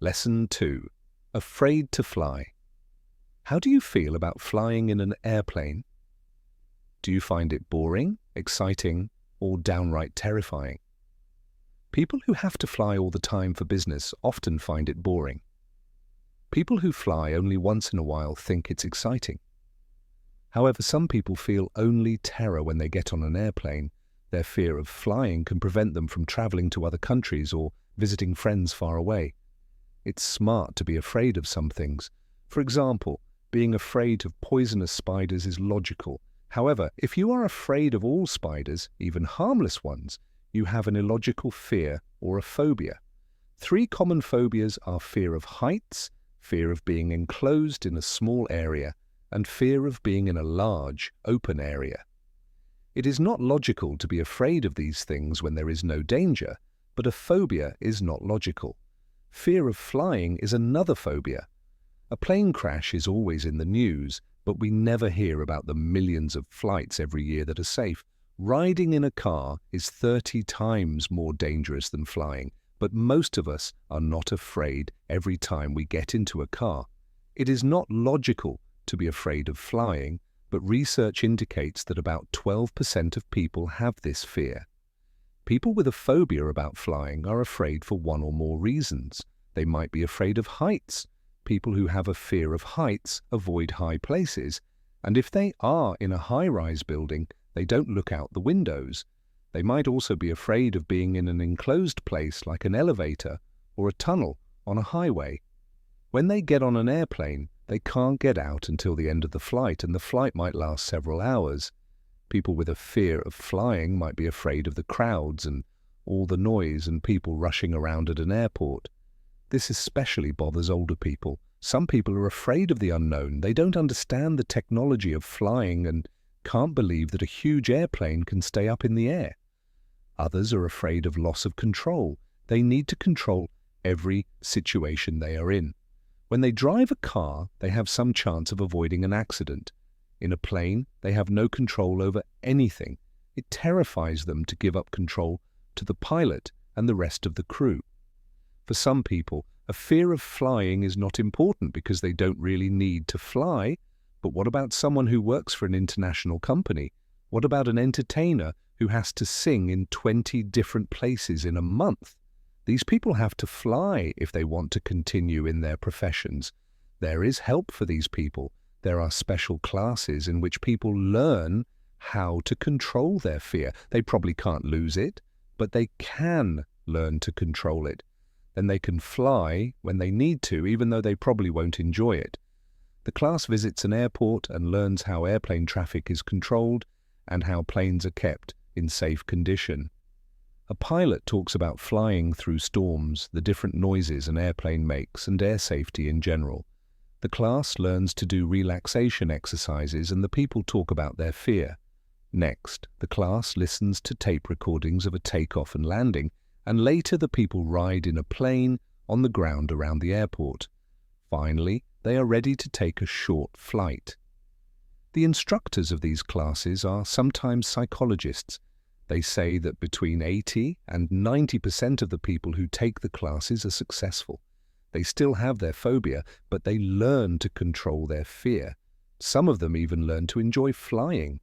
Lesson 2. Afraid to fly. How do you feel about flying in an airplane? Do you find it boring, exciting, or downright terrifying? People who have to fly all the time for business often find it boring. People who fly only once in a while think it's exciting. However, some people feel only terror when they get on an airplane. Their fear of flying can prevent them from traveling to other countries or visiting friends far away. It's smart to be afraid of some things. For example, being afraid of poisonous spiders is logical. However, if you are afraid of all spiders, even harmless ones, you have an illogical fear or a phobia. 3 common phobias are fear of heights, fear of being enclosed in a small area, and fear of being in a large, open area. It is not logical to be afraid of these things when there is no danger, but a phobia is not logical. Fear of flying is another phobia. A plane crash is always in the news, but we never hear about the millions of flights every year that are safe. Riding in a car is 30 times more dangerous than flying, but most of us are not afraid every time we get into a car. It is not logical to be afraid of flying, but research indicates that about 12% of people have this fear. People with a phobia about flying are afraid for one or more reasons. They might be afraid of heights. People who have a fear of heights avoid high places, and if they are in a high-rise building, they don't look out the windows. They might also be afraid of being in an enclosed place like an elevator or a tunnel on a highway. When they get on an airplane, they can't get out until the end of the flight, and the flight might last several hours. People with a fear of flying might be afraid of the crowds and all the noise and people rushing around at an airport. This especially bothers older people. Some people are afraid of the unknown. They don't understand the technology of flying and can't believe that a huge airplane can stay up in the air. Others are afraid of loss of control. They need to control every situation they are in. When they drive a car, they have some chance of avoiding an accident. In a plane, they have no control over anything. It terrifies them to give up control to the pilot and the rest of the crew. For some people, a fear of flying is not important because they don't really need to fly. But what about someone who works for an international company? What about an entertainer who has to sing in 20 different places in a month? These people have to fly if they want to continue in their professions. There is help for these people. There are special classes in which people learn how to control their fear. They probably can't lose it, but they can learn to control it. Then they can fly when they need to, even though they probably won't enjoy it. The class visits an airport and learns how airplane traffic is controlled and how planes are kept in safe condition. A pilot talks about flying through storms, the different noises an airplane makes, and air safety in general. The class learns to do relaxation exercises, and the people talk about their fear. Next, the class listens to tape recordings of a takeoff and landing, and later the people ride in a plane on the ground around the airport. Finally, they are ready to take a short flight. The instructors of these classes are sometimes psychologists. They say that between 80 and 90% of the people who take the classes are successful. They still have their phobia, but they learn to control their fear. Some of them even learn to enjoy flying.